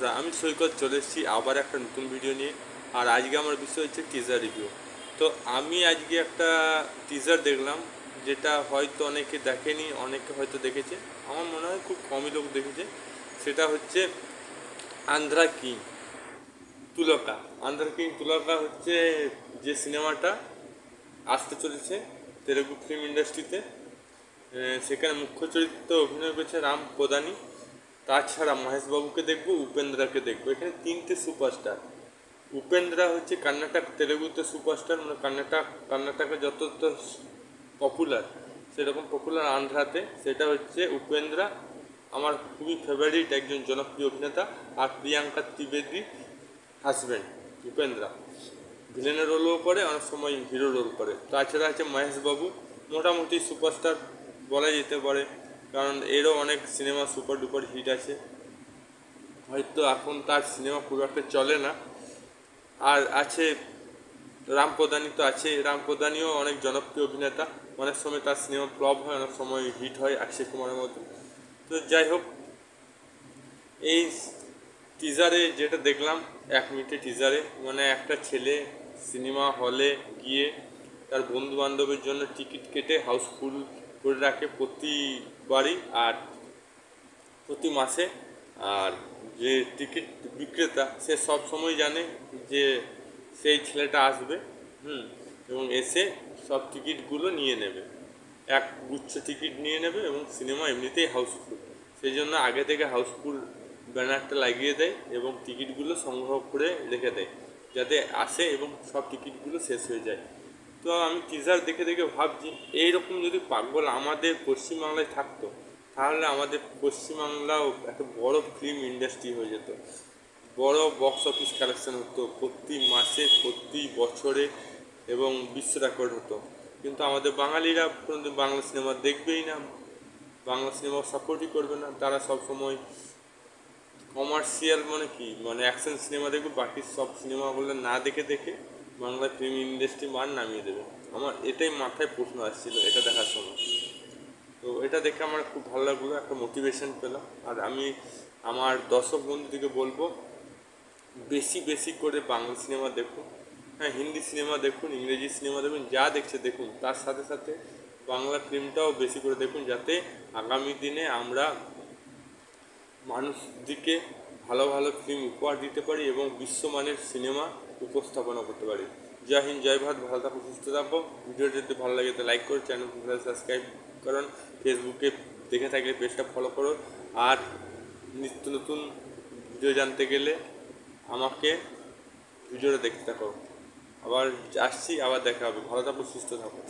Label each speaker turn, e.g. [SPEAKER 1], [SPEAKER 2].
[SPEAKER 1] বন্ধুরা, আমি সৈকত চলে এসেছি আবার একটা নতুন ভিডিও নিয়ে। আর আজকে আমার বিষয় হচ্ছে টিজার রিভিউ। তো আমি আজকে একটা টিজার দেখলাম, যেটা হয়তো অনেকে দেখেনি, অনেকে হয়তো দেখেছে। আমার মনে হয় খুব কমই লোক দেখেছে। সেটা হচ্ছে আন্ধ্রা কিং তুলকা। আন্ধ্রা কিং তুলকা হচ্ছে যে সিনেমাটা আসতে চলেছে তেলেগু ফিল্ম ইন্ডাস্ট্রিতে। সেখানে মুখ্য চরিত্রে অভিনয় করেছে রাম পোদানি। তাছাড়া মহেশবাবুকে দেখবো, উপেন্দ্রাকে দেখবো। এখানে তিনটে সুপারস্টার। উপেন্দ্রা হচ্ছে কর্ণাটক তেলেগুতে সুপারস্টার, মানে কর্ণাটকে যত পপুলার সেরকম পপুলার আন্ধ্রাতে। সেটা হচ্ছে উপেন্দ্রা, আমার খুবই ফেভারিট একজন জনপ্রিয় অভিনেতা। আর প্রিয়াঙ্কা ত্রিবেদী হাজব্যান্ড উপেন্দ্রা, ভিলেনের রোলও করে, অনেক সময় হিরো রোল করে। তাছাড়া আছে মহেশবাবু, মোটামুটি সুপারস্টার বলা যেতে পারে, কারণ এরও অনেক সিনেমা সুপার ডুপার হিট আছে। হয়তো এখন তার সিনেমা খুব একটা চলে না। আর আছে রাম প্রধানই, তো আছে রাম প্রধানীও অনেক জনপ্রিয় অভিনেতা। অনেক সময় তার সিনেমা ফ্লপ হয়, অনেক সময় হিট হয়, অক্ষয় কুমারের মতো। তো যাই হোক, এই টিজারে যেটা দেখলাম, 1 মিনিটের টিজারে, মানে একটা ছেলে সিনেমা হলে গিয়ে তার বন্ধু বান্ধবের জন্য টিকিট কেটে হাউসফুল করে রাখে প্রতিবারই, আর প্রতি মাসে। আর যে টিকিট বিক্রেতা, সে সব সময় জানে যে সেই ছেলেটা আসবে, এবং এসে সব টিকিটগুলো নিয়ে নেবে, এক গুচ্ছ টিকিট নিয়ে নেবে, এবং সিনেমা এমনিতেই হাউসফুল। সেই জন্য আগে থেকে হাউসফুল ব্যানারটা লাগিয়ে দেয় এবং টিকিটগুলো সংগ্রহ করে রেখে দেয়, যাতে আসে এবং সব টিকিটগুলো শেষ হয়ে যায়। তো আমি টিজার দেখে দেখে ভাবছি, এইরকম যদি পাগল আমাদের পশ্চিমবাংলায় থাকতো, তাহলে আমাদের পশ্চিমবাংলাও একটা বড় ফিল্ম ইন্ডাস্ট্রি হয়ে যেত, বড় বক্স অফিস কালেকশন হতো প্রতি মাসে, প্রতি বছরে, এবং বিশ্ব রেকর্ড হতো। কিন্তু আমাদের বাঙালিরা কোনো বাংলা সিনেমা দেখবেই না, বাংলা সিনেমা সাপোর্টই করবে না। তারা সব সময় কমার্শিয়াল, মানে কি, মানে অ্যাকশন সিনেমা দেখবে, বাকি সব সিনেমাগুলো না দেখে দেখে বাংলা ফিল্ম ইন্ডাস্ট্রি মান নামিয়ে দেবে। আমার এটাই মাথায় প্রশ্ন আসছিল এটা দেখার সময়। তো এটা দেখে আমার খুব ভালো লাগলো, একটা মোটিভেশন পেলাম। আর আমি আমার দর্শক বন্ধুদেরকে বলবো, বেশি বেশি করে বাংলা সিনেমা দেখুন। হ্যাঁ, হিন্দি সিনেমা দেখুন, ইংরেজি সিনেমা দেখুন, যা দেখছে দেখুন, তার সাথে সাথে বাংলা ফিল্মটাও বেশি করে দেখুন, যাতে আগামী দিনে আমরা মানুষদিকে ভালো ভালো ফিল্ম উপহার দিতে পারি এবং বিশ্বমানের সিনেমা উপস্থাপনা করতে পারি। জয় হিন্দ, জয় ভারত, ভালো থাকো, সুস্থ থাকো। ভিডিওটি যদি ভালো লাগে তো লাইক করো, চ্যানেলটি সাবস্ক্রাইব করুন, ফেসবুকে দেখে থাকলে পেজটা ফলো করো। আর নিত্য নতুন ভিডিও জানতে গেলে আমাকে ভিডিওটা দেখতে থাকো। আবার আসছি, আবার দেখা হবে। ভালো থাকো, সুস্থ থাকো।